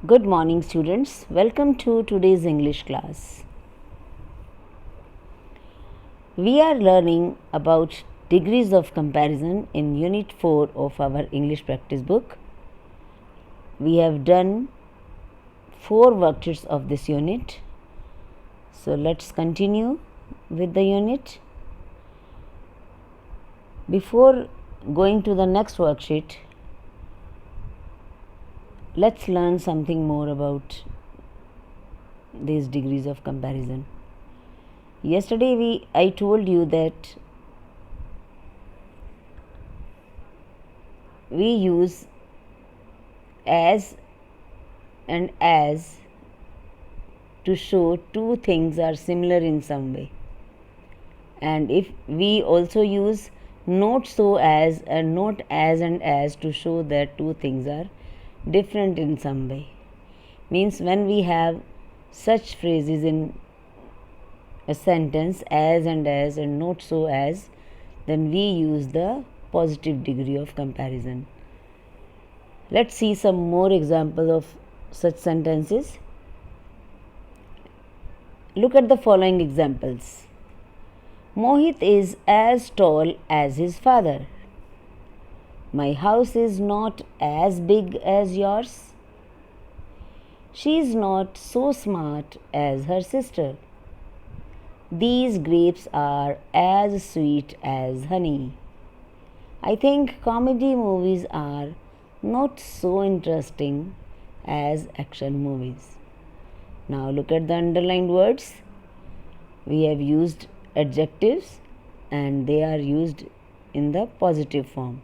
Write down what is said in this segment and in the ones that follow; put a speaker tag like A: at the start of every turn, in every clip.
A: Good morning, students. Welcome to today's English class. We are learning about degrees of comparison in Unit 4 of our English practice book. We have done 4 worksheets of this unit. So, let's continue with the unit. Before going to the next worksheet, let's learn something more about these degrees of comparison. Yesterday I told you that we use as and as to show two things are similar in some way, and if we also use not so as and not as and as to show that two things are different in some way. Means when we have such phrases in a sentence as and not so as, then we use the positive degree of comparison. Let's see some more examples of such sentences. Look at the following examples. Mohit is as tall as his father. My house is not as big as yours. She is not so smart as her sister. These grapes are as sweet as honey. I think comedy movies are not so interesting as action movies. Now look at the underlined words. We have used adjectives and they are used in the positive form.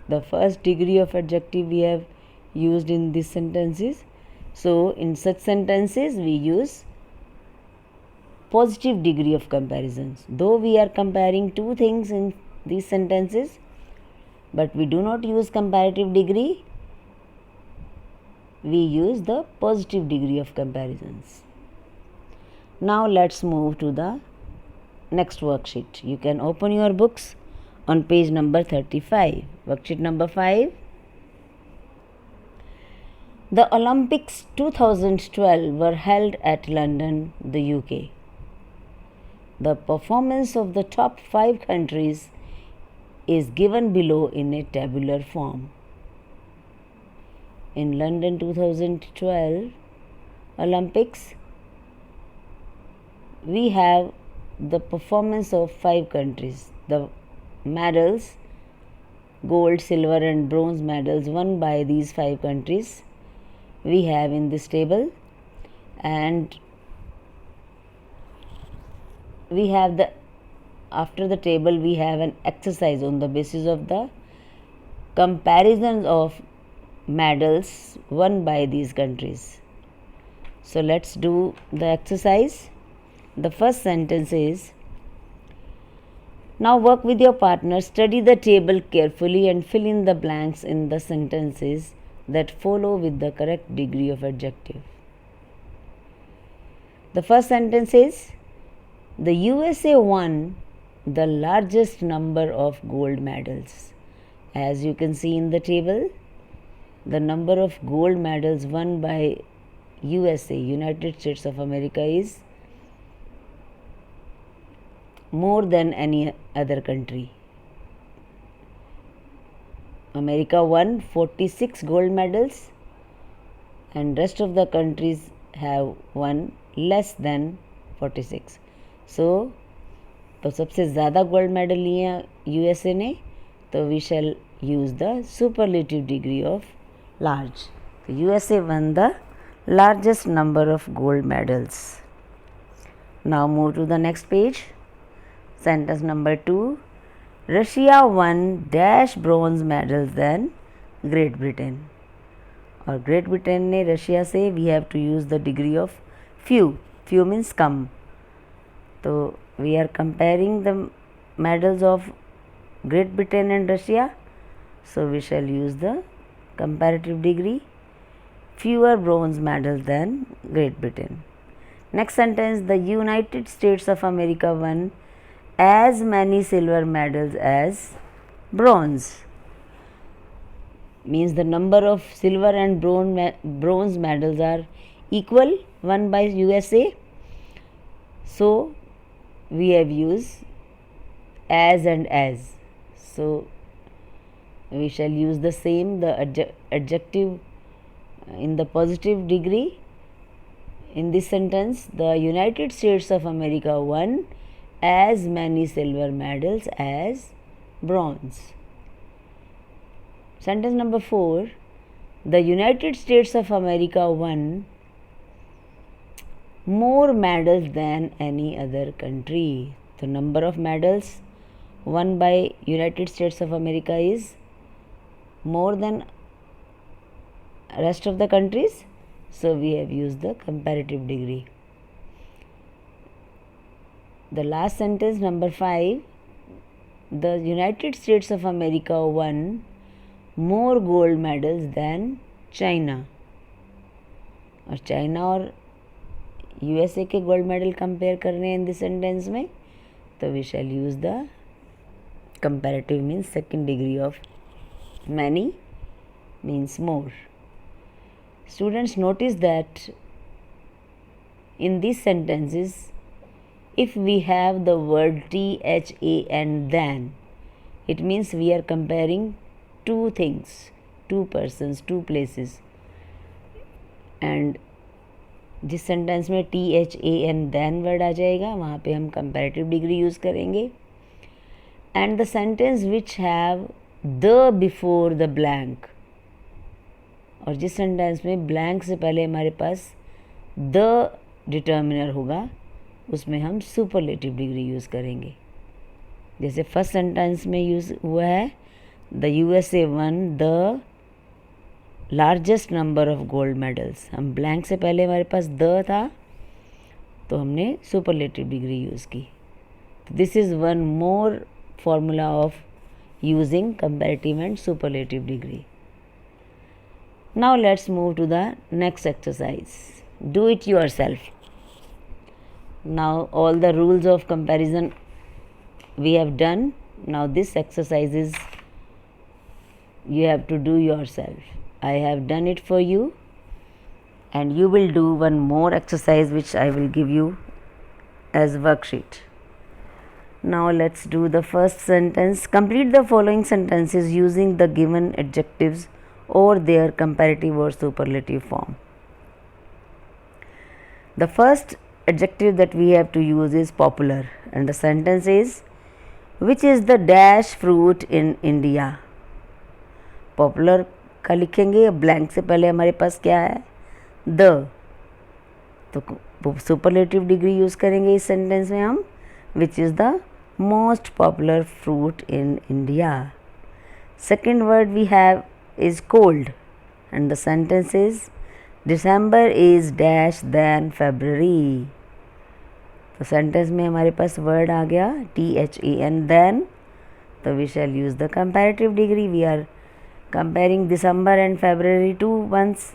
A: The first degree of adjective we have used in these sentences. So in such sentences we use positive degree of comparisons. Though we are comparing two things in these sentences, but we do not use comparative degree, we use the positive degree of comparisons. Now let's move to the next worksheet. You can open your books on page number 35. Worksheet number 5. The Olympics 2012 were held at London, the UK. The performance of the top 5 countries is given below in a tabular form. In London 2012 Olympics, we have the performance of 5 countries. The medals, gold, silver and bronze medals won by these 5 countries we have in this table, and we have after the table we have an exercise on the basis of the comparisons of medals won by these countries. So let's do the exercise. The first sentence is, now work with your partner, study the table carefully and fill in the blanks in the sentences that follow with the correct degree of adjective. The first sentence is, the USA won the largest number of gold medals. As you can see in the table, the number of gold medals won by USA, United States of America, is more than any other country. America won 46 gold medals and rest of the countries have won less than 46. So सबसे ज़्यादा gold medal लिए हैं USA ने, तो we shall use the superlative degree of large. USA won the largest number of gold medals. Now move to the next page. Sentence number 2. Russia won dash bronze medals than Great Britain. और Great Britain ने Russia से we have to use the degree of few. Few means कम. तो we are comparing the medals of Great Britain and Russia, so we shall use the comparative degree, fewer bronze medals than Great Britain. Next sentence, the United States of America won as many silver medals as bronze. means the number of silver and bronze medals are equal, won by USA. So we have used as and as. So we shall use the same, the adjective in the positive degree. In this sentence, the United States of America won as many silver medals as bronze. Sentence number 4. The United States of America won more medals than any other country. The number of medals won by United States of America is more than rest of the countries. So we have used the comparative degree. The last sentence, number 5. The United States of America won more gold medals than China. और China और USA के gold medal compare करने हैं in this sentence में, तो we shall use the comparative means second degree of many means more. Students, notice that in these sentences, if we have the word THA and than, it means we are comparing two things, two persons, two places. And जिस sentence में THA and than word आ जाएगा वहाँ पे हम comparative degree use करेंगे. And the sentence which have the before the blank, और जिस sentence में ब्लैंक से पहले हमारे पास द डिटर्मिनर होगा उसमें हम सुपरलेटिव डिग्री यूज़ करेंगे. जैसे फर्स्ट सेंटेंस में यूज़ हुआ है the USA one the largest number of gold medals. हम ब्लैंक से पहले हमारे पास द था तो हमने सुपरलेटिव डिग्री यूज़ की. This is one more formula of using comparative and superlative degree. Now let's move to the next exercise. Do it yourself. Now all the rules of comparison we have done. Now this exercise is you have to do yourself. I have done it for you, and you will do one more exercise which I will give you as worksheet. Now let's do the first sentence. Complete the following sentences using the given adjectives or their comparative or superlative form. The first adjective that we have to use is popular, and the sentence is which is the dash fruit in India. Popular का लिखेंगे, blank से पहले हमारे पास क्या है the, तो superlative degree use करेंगे इस सेंटेंस में हम which is the most popular fruit in India. Second word we have is cold, and the sentence is December is dash than February. तो सेंटेंस में हमारे पास वर्ड आ गया THA and then, तो we shall use the comparative degree. We are comparing December and February 2 months,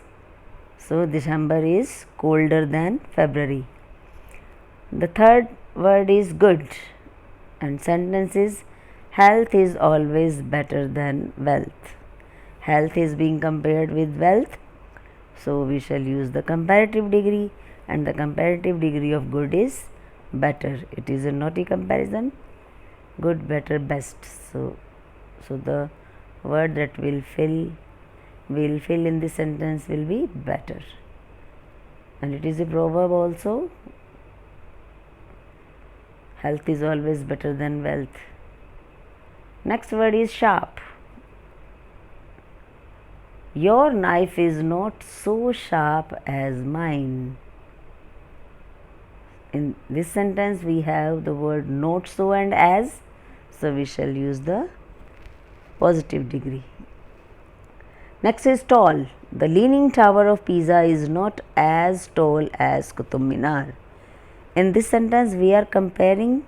A: so December is colder than February. The third word is good, and sentence is health is always better than wealth. Health is being compared with wealth, so we shall use the comparative degree, and the comparative degree of good is better. It is a naughty comparison, good, better, best. So the word that will fill in this sentence will be better, and it is a proverb also. Health is always better than wealth. Next word is sharp. Your knife is not so sharp as mine. In this sentence we have the word not so and as, so we shall use the positive degree. Next is tall. The Leaning Tower of Pisa is not as tall as Qutub Minar. In this sentence we are comparing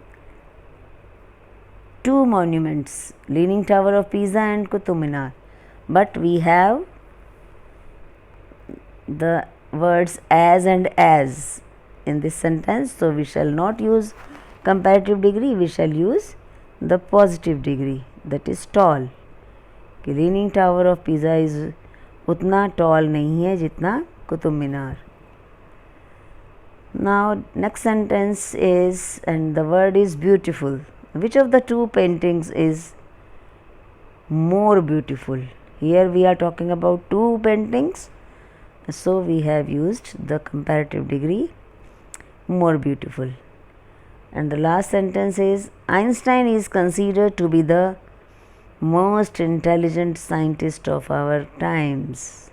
A: two monuments, Leaning Tower of Pisa and Qutub Minar, but we have the words as and as in this sentence, so we shall not use comparative degree, we shall use the positive degree, that is tall. कि leaning tower of pizza is उतना toll नहीं है जितना Qutub Minar. Now next sentence is, and the word is beautiful. Which of the two paintings is more beautiful? Here we are talking about two paintings, so we have used the comparative degree more beautiful. And the last sentence is, Einstein is considered to be the most intelligent scientist of our times.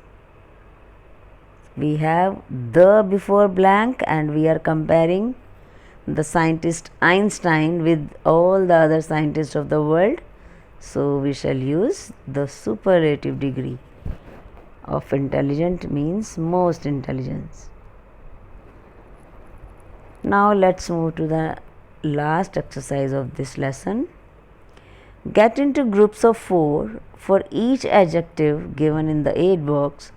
A: We have the before blank and we are comparing the scientist Einstein with all the other scientists of the world. So we shall use the superlative degree of intelligent, means most intelligence. Now let's move to the last exercise of this lesson. Get into groups of 4. For each adjective given in the 8 box,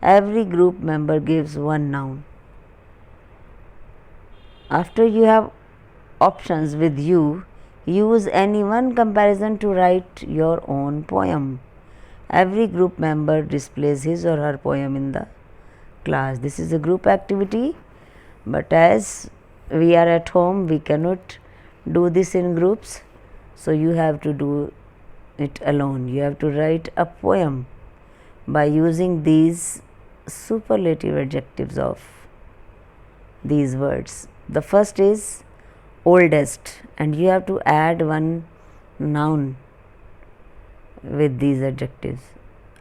A: every group member gives one noun. After you have options with you, use any one comparison to write your own poem. Every group member displays his or her poem in the class. This is a group activity, but as we are at home, we cannot do this in groups, so you have to do it alone. You have to write a poem by using these superlative adjectives of these words. The first is oldest, and you have to add one noun with these adjectives.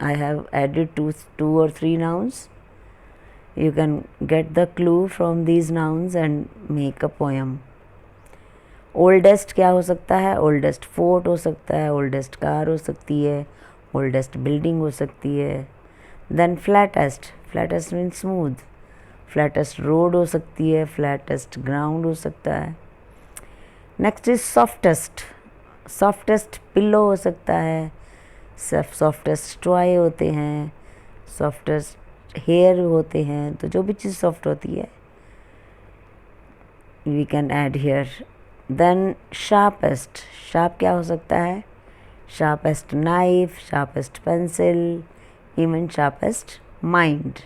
A: I have added two or three nouns. You can get the clue from these nouns and make a poem. Oldest क्या हो सकता है? Oldest fort हो सकता है, oldest car हो सकती है, ओल्डेस्ट बिल्डिंग हो सकती है. Then flattest, flattest means smooth. Flattest road हो सकती है, फ्लैटेस्ट ग्राउंड हो सकता है. Next is softest, softest pillow हो सकता है, सॉफ्टेस्ट टॉय होते हैं, सॉफ्टेस्ट हेयर होते हैं. तो जो भी चीज़ सॉफ्ट होती है we can add here. Then sharpest, sharp क्या हो सकता है? Sharpest knife, sharpest pencil, even sharpest mind.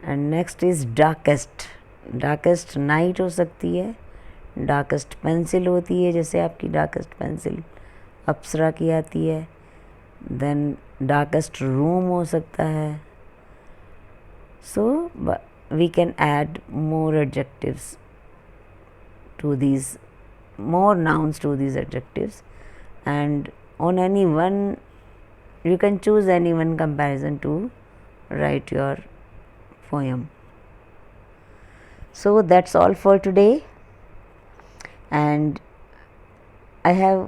A: And next is darkest, darkest night हो सकती है, डार्केस्ट पेंसिल होती है, जैसे आपकी डार्केस्ट पेंसिल अप्सरा की आती है. देन डार्केस्ट रूम हो सकता है. So we can add more adjectives to these, more nouns to these adjectives, and on any one you can choose any one comparison to write your poem. So that's all for today, and I have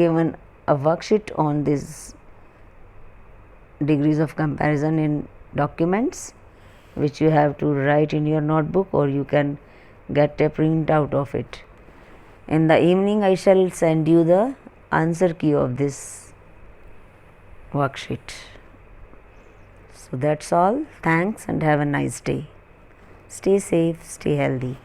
A: given a worksheet on these degrees of comparison in documents, which you have to write in your notebook, or you can get a print out of it. In the evening I shall send you the answer key of this worksheet. So that's all. Thanks and have a nice day. Stay safe, stay healthy.